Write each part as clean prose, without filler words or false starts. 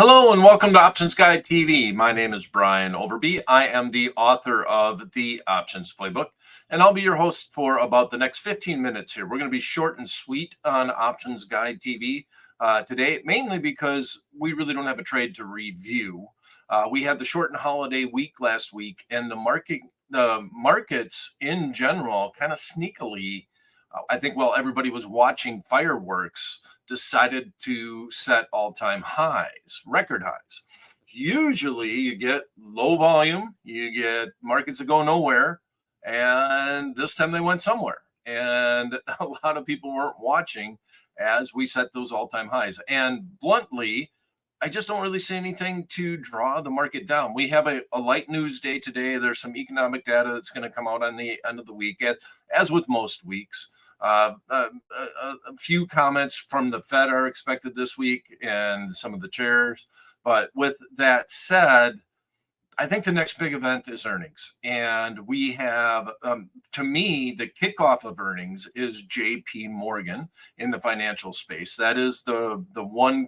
Hello and welcome to Options Guide TV. My name is Brian Overby. I am the author of the Options Playbook, and I'll be your host for about the next 15 minutes here. We're going to be short and sweet on Options Guide TV today, mainly because we really don't have a trade to review. We had the shortened holiday week last week, and the markets in general kind of sneakily, I think while everybody was watching fireworks, decided to set all-time highs, record highs. Usually you get low volume, you get markets that go nowhere, and this time they went somewhere. And a lot of people weren't watching as we set those all-time highs. And bluntly, I just don't really see anything to draw the market down. We have a light news day today. There's some economic data that's going to come out on the end of the week, as with most weeks. A few comments from the Fed are expected this week and some of the chairs. But with that said, I think the next big event is earnings. And we have, to me, the kickoff of earnings is JP Morgan in the financial space. That is the one.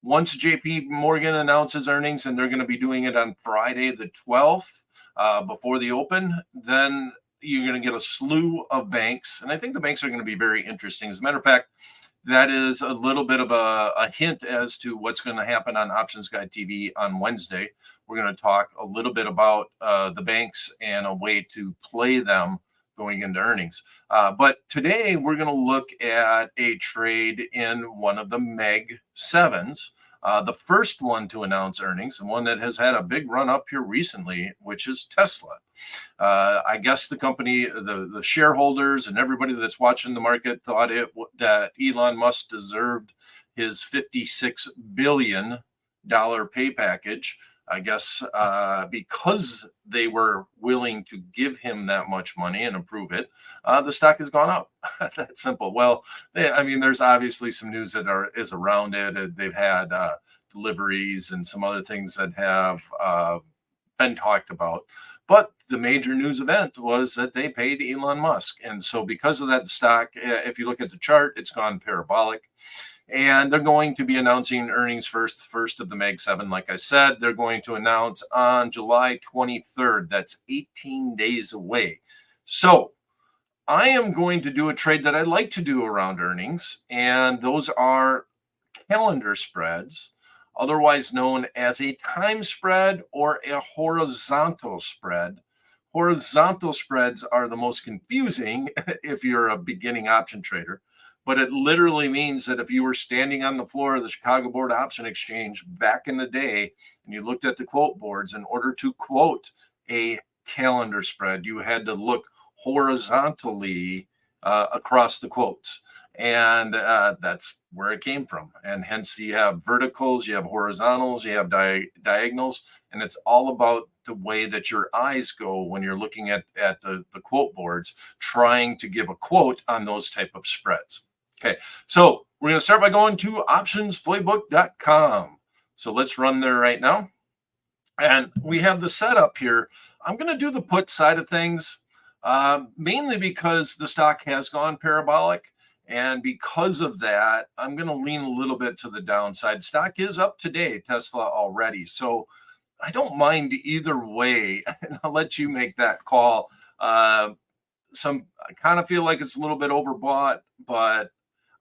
Once JP Morgan announces earnings, and they're going to be doing it on Friday the 12th before the open, then you're going to get a slew of banks. And I think the banks are going to be very interesting. As a matter of fact, that is a little bit of a hint as to what's going to happen on Options Guide TV on Wednesday. We're going to talk a little bit about the banks and a way to play them going into earnings. But today we're going to look at a trade in one of the Meg 7s. The first one to announce earnings, and one that has had a big run up here recently, which is Tesla. I guess the company, the shareholders and everybody that's watching the market thought that Elon Musk deserved his $56 billion pay package. I guess because they were willing to give him that much money and approve it, the stock has gone up. That's simple. Well, there's obviously some news that is around it. They've had deliveries and some other things that have been talked about. But the major news event was that they paid Elon Musk. And so because of that, the stock, if you look at the chart, it's gone parabolic. And they're going to be announcing earnings first of the Meg 7. Like I said, they're going to announce on July 23rd. That's 18 days away. So I am going to do a trade that I like to do around earnings, and those are calendar spreads, otherwise known as a time spread or a horizontal spread. Horizontal spreads are the most confusing if you're a beginning option trader. But it literally means that if you were standing on the floor of the Chicago Board Option Exchange back in the day and you looked at the quote boards, in order to quote a calendar spread, you had to look horizontally across the quotes. And that's where it came from. And hence you have verticals, you have horizontals, you have diagonals, and it's all about the way that your eyes go when you're looking at the quote boards, trying to give a quote on those type of spreads. Okay, so we're going to start by going to optionsplaybook.com. So let's run there right now. And we have the setup here. I'm going to do the put side of things, mainly because the stock has gone parabolic. And because of that, I'm going to lean a little bit to the downside. Stock is up today, Tesla already. So I don't mind either way. And I'll let you make that call. I kind of feel like it's a little bit overbought, but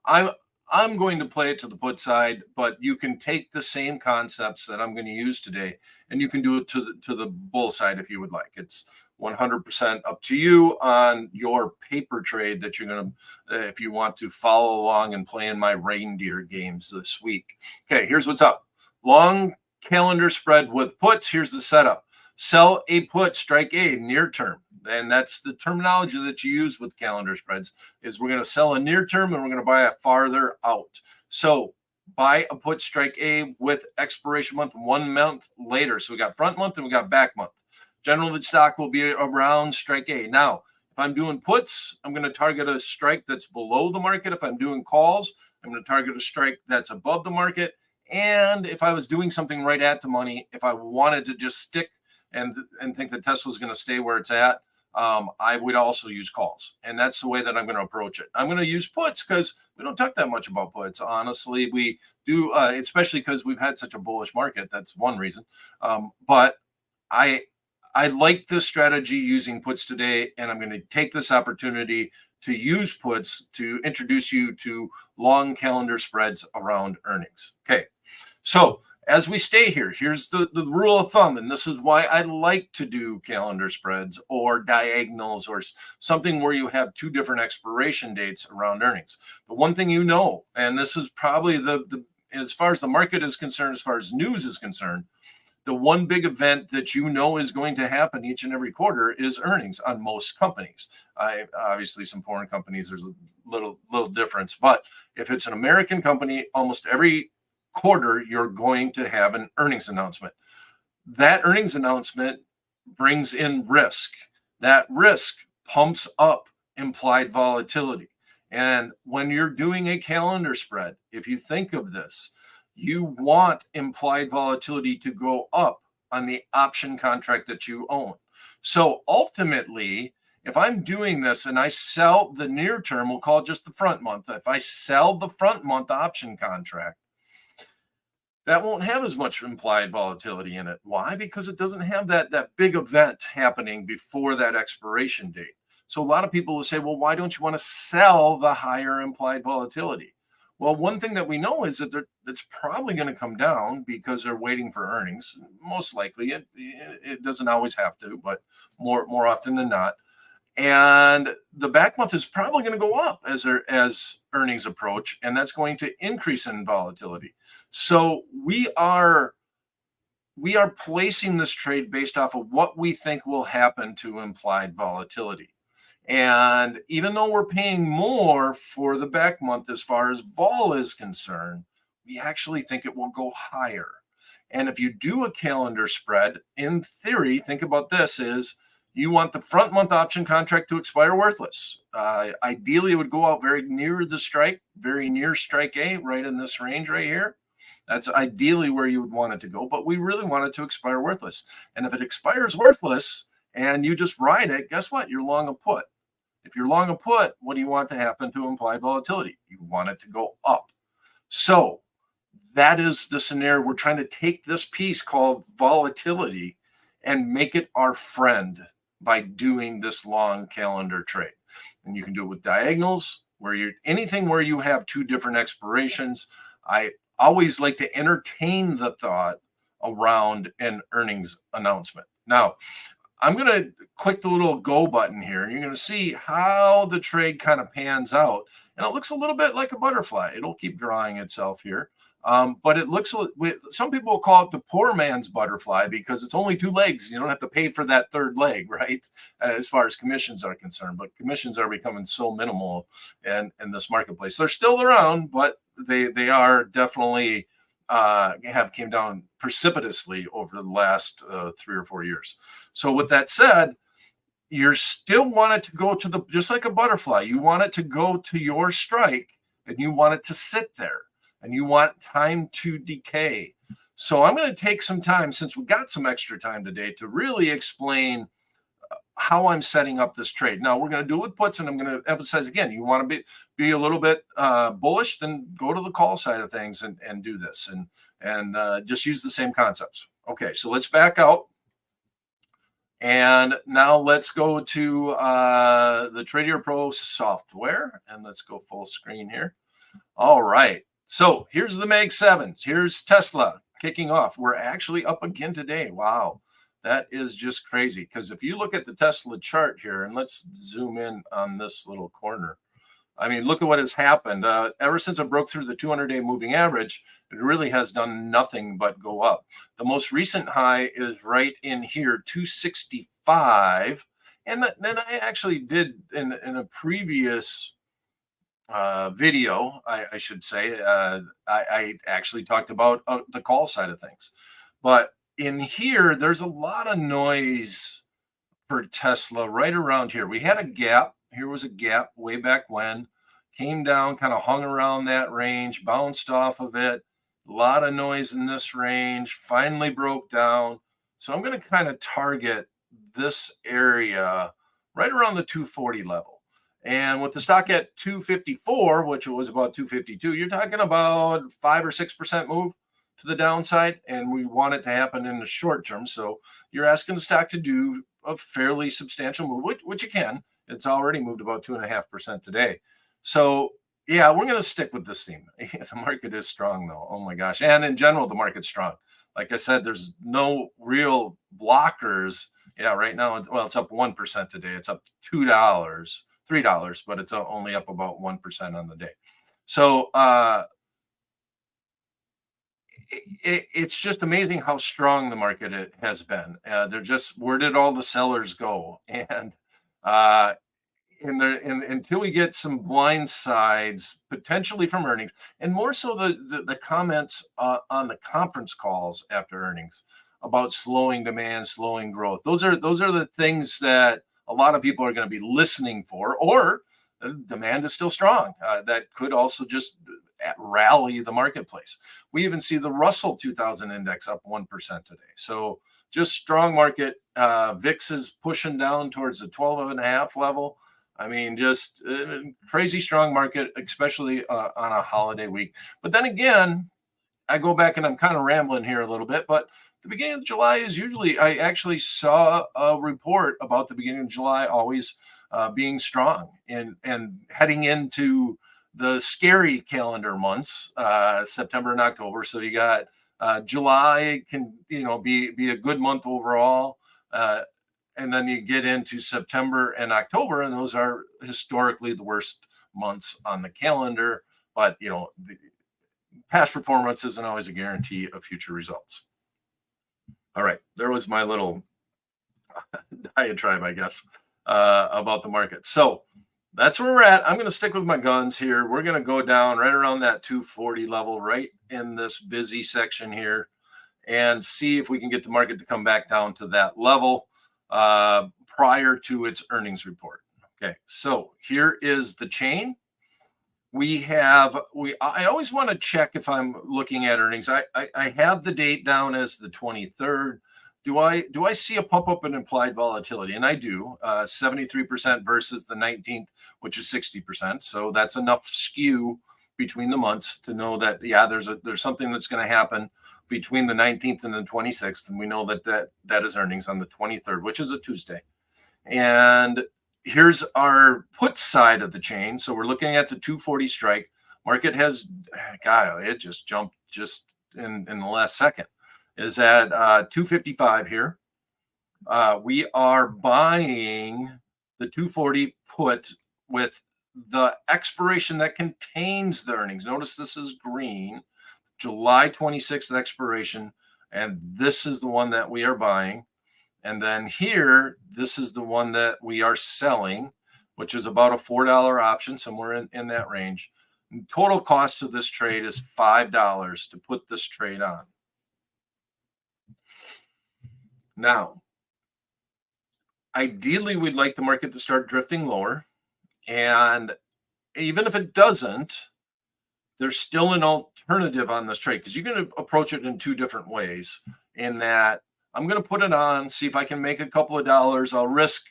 I'm going to play it to the put side, but you can take the same concepts that I'm going to use today, and you can do it to the bull side if you would like. It's 100% up to you on your paper trade that you're going to, if you want to follow along and play in my reindeer games this week. Okay, here's what's up. Long calendar spread with puts. Here's the setup. Sell a put, strike a near term. And that's the terminology that you use with calendar spreads, is we're going to sell a near term and we're going to buy a farther out. So buy a put, strike a with expiration month 1 month later. So we got front month and we got back month. Generally, the stock will be around strike a. Now, if I'm doing puts, I'm going to target a strike that's below the market. If I'm doing calls, I'm going to target a strike that's above the market. And if I was doing something right at the money, if I wanted to just stick and think that Tesla's going to stay where it's at, I would also use calls. And that's the way that I'm going to approach it. I'm going to use puts because we don't talk that much about puts. Honestly, we do, especially because we've had such a bullish market. That's one reason. But I I like this strategy using puts today, and I'm going to take this opportunity to use puts to introduce you to long calendar spreads around earnings. Okay, so as we stay here, here's the rule of thumb, and this is why I like to do calendar spreads or diagonals or something where you have two different expiration dates around earnings. The one thing you know, and this is probably the as far as the market is concerned, as far as news is concerned, the one big event that you know is going to happen each and every quarter is earnings on most companies. Obviously, some foreign companies, there's a little difference, but if it's an American company, almost every quarter you're going to have an earnings announcement. That earnings announcement brings in risk. That risk pumps up implied volatility. And when you're doing a calendar spread, if you think of this, you want implied volatility to go up on the option contract that you own. So ultimately, if I'm doing this and I sell the near term, we'll call it just the front month. If I sell the front month option contract, that won't have as much implied volatility in it. Why? Because it doesn't have that big event happening before that expiration date. So a lot of people will say, well, why don't you want to sell the higher implied volatility? Well, one thing that we know is that it's probably going to come down because they're waiting for earnings. Most likely, it doesn't always have to, but more often than not. And the back month is probably going to go up as earnings approach, and that's going to increase in volatility. So we are placing this trade based off of what we think will happen to implied volatility. And even though we're paying more for the back month as far as vol is concerned, we actually think it will go higher. And if you do a calendar spread, in theory, think about this is you want the front month option contract to expire worthless. Ideally, it would go out very near the strike, very near strike A, right in this range right here. That's ideally where you would want it to go, but we really want it to expire worthless. And if it expires worthless and you just ride it, guess what? You're long a put. If you're long a put, what do you want to happen to implied volatility? You want it to go up. So that is the scenario. We're trying to take this piece called volatility and make it our friend by doing this long calendar trade. And you can do it with diagonals, where you're anything where you have two different expirations. I always like to entertain the thought around an earnings announcement. Now, I'm going to click the little go button here, and you're going to see how the trade kind of pans out. And it looks a little bit like a butterfly. It'll keep drawing itself here. But it looks, some people will call it the poor man's butterfly because it's only two legs. You don't have to pay for that third leg, right? As far as commissions are concerned. But commissions are becoming so minimal in this marketplace. They're still around, but they are definitely have came down precipitously over the last 3 or 4 years. So with that said, you still want it to go to just like a butterfly, you want it to go to your strike and you want it to sit there and you want time to decay. So I'm going to take some time, since we got some extra time today, to really explain how I'm setting up this trade. Now we're going to do it with puts, and I'm going to emphasize again, you want to be a little bit bullish, then go to the call side of things and do this and just use the same concepts. Okay, so let's back out. And now let's go to the Tradier Pro software, and let's go full screen here. All right, so here's the Mag 7s. Here's Tesla kicking off. We're actually up again today. Wow. That is just crazy, because if you look at the Tesla chart here, and let's zoom in on this little corner. I mean, look at what has happened. Ever since it broke through the 200-day moving average, it really has done nothing but go up. The most recent high is right in here, 265. And then I actually did in a previous video, I should say, I actually talked about the call side of things. But in here, there's a lot of noise for Tesla right around here. We had a gap. Here was a gap way back when. Came down, kind of hung around that range, bounced off of it. A lot of noise in this range. Finally broke down. So I'm going to kind of target this area right around the 240 level. And with the stock at 254, which was about 252, you're talking about 5 or 6% move to the downside. And we want it to happen in the short term. So you're asking the stock to do a fairly substantial move, which you can. It's already moved about 2.5% today. So yeah, we're going to stick with this theme. The market is strong, though. Oh my gosh. And in general, the market's strong. Like I said, there's no real blockers. Yeah, right now, well, it's up 1% today. It's up $2, $3, but it's only up about 1% on the day. So it's just amazing how strong the market has been. They're just, where did all the sellers go? And uh, until we get some blind sides potentially from earnings, and more so the comments on the conference calls after earnings about slowing demand, slowing growth. Those are the things that a lot of people are going to be listening for. Or demand is still strong. That could also just rally the marketplace. We even see the Russell 2000 index up 1% today. So just strong market. VIX is pushing down towards the 12.5 level. I mean, just crazy strong market, especially on a holiday week. But then again, I go back and I'm kind of rambling here a little bit, but the beginning of July is usually, I actually saw a report about the beginning of July always being strong and heading into the scary calendar months, September and October. So you got July can, be a good month overall. And then you get into September and October, and those are historically the worst months on the calendar. But the past performance isn't always a guarantee of future results. All right, there was my little diatribe, I guess, about the market. So that's where we're at. I'm going to stick with my guns here. We're going to go down right around that 240 level, right in this busy section here, and see if we can get the market to come back down to that level prior to its earnings report. Okay, so here is the chain. I always want to check if I'm looking at earnings. I have the date down as the 23rd. Do I see a pump up in implied volatility? And I do. 73% versus the 19th, which is 60%. So that's enough skew between the months to know that there's something that's going to happen between the 19th and the 26th, and we know that is earnings on the 23rd, which is a Tuesday. And here's our put side of the chain. So we're looking at the 240 strike. Market has, God, it just jumped just in the last second. Is at 255 here. We are buying the 240 put with the expiration that contains the earnings. Notice this is green, July 26th expiration, and this is the one that we are buying. And then here, this is the one that we are selling, which is about a $4 option, somewhere in that range. And total cost of this trade is $5 to put this trade on. Now, ideally, we'd like the market to start drifting lower. And even if it doesn't, there's still an alternative on this trade, because you're going to approach it in two different ways. In that, I'm going to put it on, see if I can make a couple of dollars. I'll risk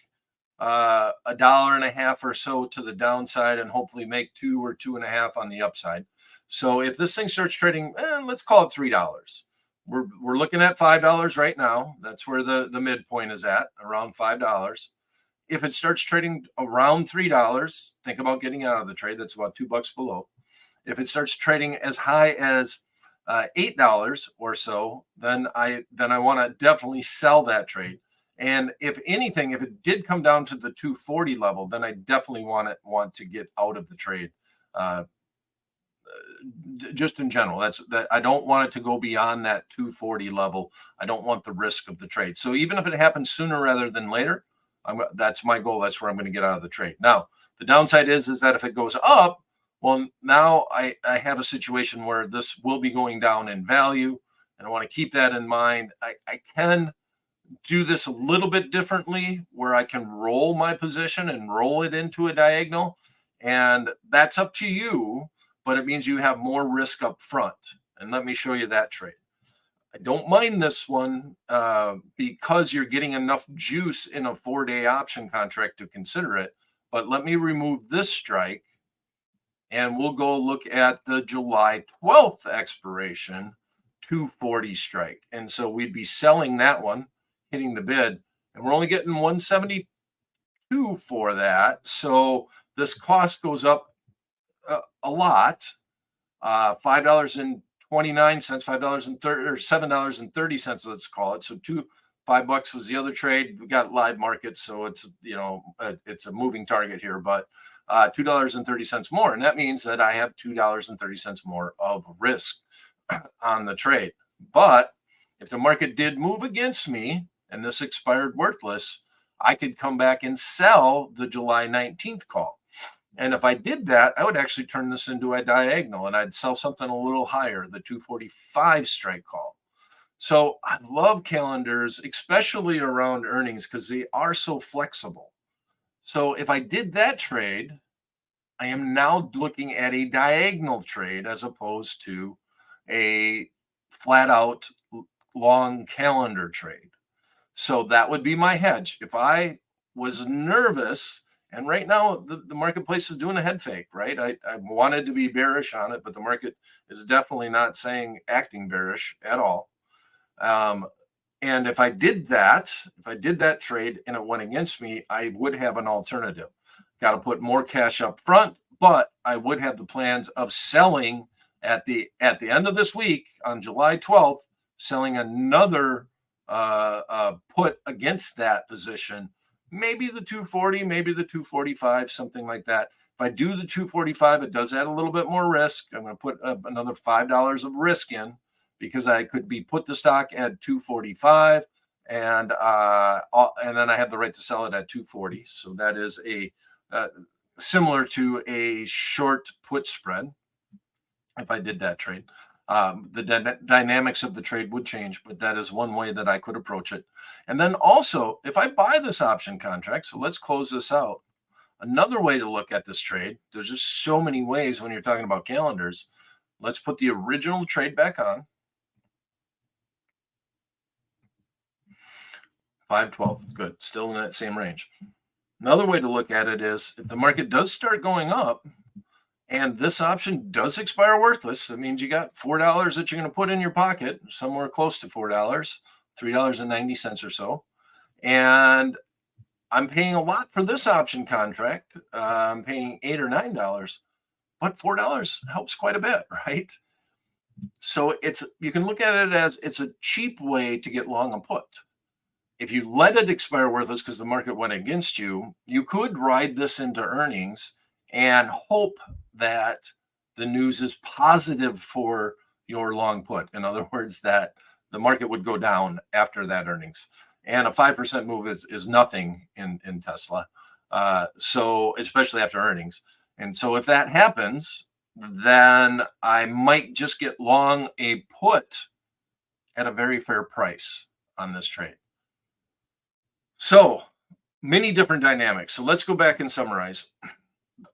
$1.50 or so to the downside and hopefully make 2 or 2.5 on the upside. So if this thing starts trading, let's call it $3. We're looking at $5 right now. That's where the midpoint is at, around $5. If it starts trading around $3, think about getting out of the trade. That's about $2 below. If it starts trading as high as $8 or so, then I want to definitely sell that trade. And if anything, if it did come down to the 240 level, then I definitely want to get out of the trade. Just in general, that I don't want it to go beyond that 240 level. I don't want the risk of the trade. So even if it happens sooner rather than later, that's my goal. That's where I'm going to get out of the trade. Now, the downside is that if it goes up, well, now I have a situation where this will be going down in value, and I want to keep that in mind. I can do this a little bit differently, where I can roll my position and roll it into a diagonal, and that's up to you, but it means you have more risk up front. And let me show you that trade. I don't mind this one because you're getting enough juice in a 4-day option contract to consider it. But let me remove this strike and we'll go look at the July 12th expiration 240 strike. And so we'd be selling that one, hitting the bid, and we're only getting 172 for that. So this cost goes up a lot. $5.29, $5.30 or $7.30, let's call it. So $5 was the other trade. We got live markets, so it's it's a moving target here, but $2.30 more. And that means that I have $2.30 more of risk on the trade. But if the market did move against me and this expired worthless, I could come back and sell the July 19th call. And if I did that, I would actually turn this into a diagonal and I'd sell something a little higher, the 245 strike call. So I love calendars, especially around earnings, because they are so flexible. So if I did that trade, I am now looking at a diagonal trade as opposed to a flat out long calendar trade. So that would be my hedge. If I was nervous, and right now the marketplace is doing a head fake, right? I wanted to be bearish on it, but the market is definitely not acting bearish at all. And if I did that trade and it went against me, I would have an alternative. Got to put more cash up front, but I would have the plans of selling at the end of this week on July 12th, selling another put against that position, maybe the 240, maybe the 245, something like that. If I do the 245, it does add a little bit more risk. I'm going to put another $5 of risk in because I could be put the stock at 245 and then I have the right to sell it at 240. So that is similar to a short put spread if I did that trade. The dynamics of the trade would change, but that is one way that I could approach it. And then also, if I buy this option contract, so let's close this out. Another way to look at this trade, there's just so many ways when you're talking about calendars. Let's put the original trade back on. 512, good, still in that same range. Another way to look at it is if the market does start going up, and this option does expire worthless, that means you got $4 that you're going to put in your pocket, somewhere close to $4, $3.90 or so. And I'm paying a lot for this option contract. I'm paying $8 or $9, but $4 helps quite a bit, right? So you can look at it as it's a cheap way to get long a put. If you let it expire worthless because the market went against you, you could ride this into earnings and hope that the news is positive for your long put. In other words, that the market would go down after that earnings. And a 5% move is nothing in Tesla. So especially after earnings. And so if that happens, then I might just get long a put at a very fair price on this trade. So many different dynamics. So let's go back and summarize.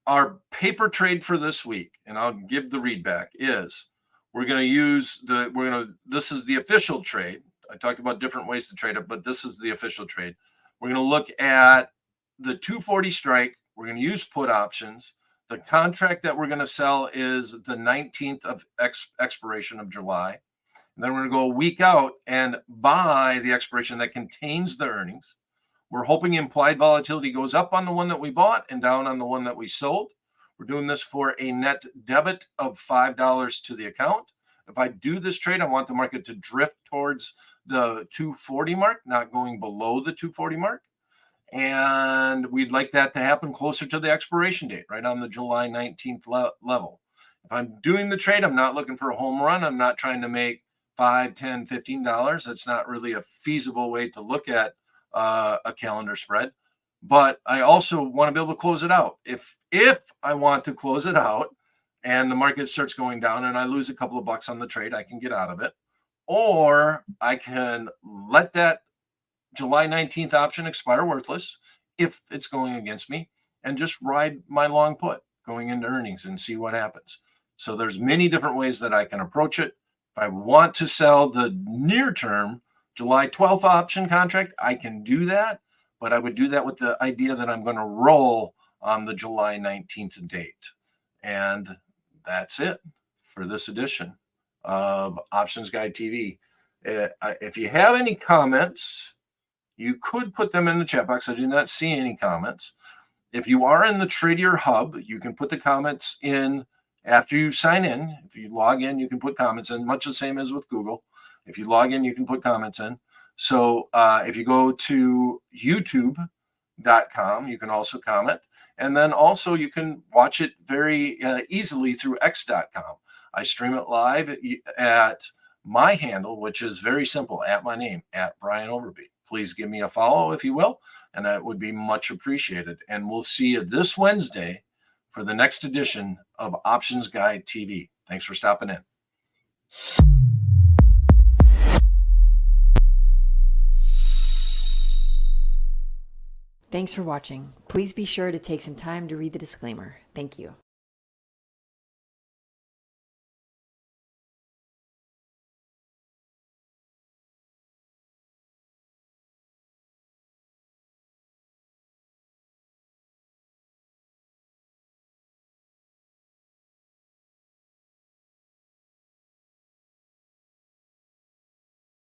Our paper trade for this week, and I'll give the read back, is this is the official trade. I talked about different ways to trade it, but this is the official trade. We're going to look at the 240 strike. We're going to use put options. The contract that we're going to sell is the 19th of expiration of July. And then we're going to go a week out and buy the expiration that contains the earnings. We're hoping implied volatility goes up on the one that we bought and down on the one that we sold. We're doing this for a net debit of $5 to the account. If I do this trade, I want the market to drift towards the 240 mark, not going below the 240 mark. And we'd like that to happen closer to the expiration date, right on the July 19th level. If I'm doing the trade, I'm not looking for a home run. I'm not trying to make $5, $10, $15. That's not really a feasible way to look at a calendar spread, but I also want to be able to close it out. If I want to close it out and the market starts going down and I lose a couple of bucks on the trade, I can get out of it. Or I can let that July 19th option expire worthless if it's going against me and just ride my long put going into earnings and see what happens. So there's many different ways that I can approach it. If I want to sell the near term July 12th option contract, I can do that, but I would do that with the idea that I'm going to roll on the July 19th date. And that's it for this edition of Options Guide TV. If you have any comments, you could put them in the chat box. I do not see any comments. If you are in the Tradier Hub, you can put the comments in after you sign in. If you log in, you can put comments in, much the same as with Google. If you log in, you can put comments in. So if you go to youtube.com, you can also comment. And then also you can watch it very easily through x.com. I stream it live at my handle, which is very simple, at my name, at Brian Overby. Please give me a follow if you will, and that would be much appreciated. And we'll see you this Wednesday for the next edition of Options Guide TV. Thanks for stopping in. Thanks for watching. Please be sure to take some time to read the disclaimer. Thank you.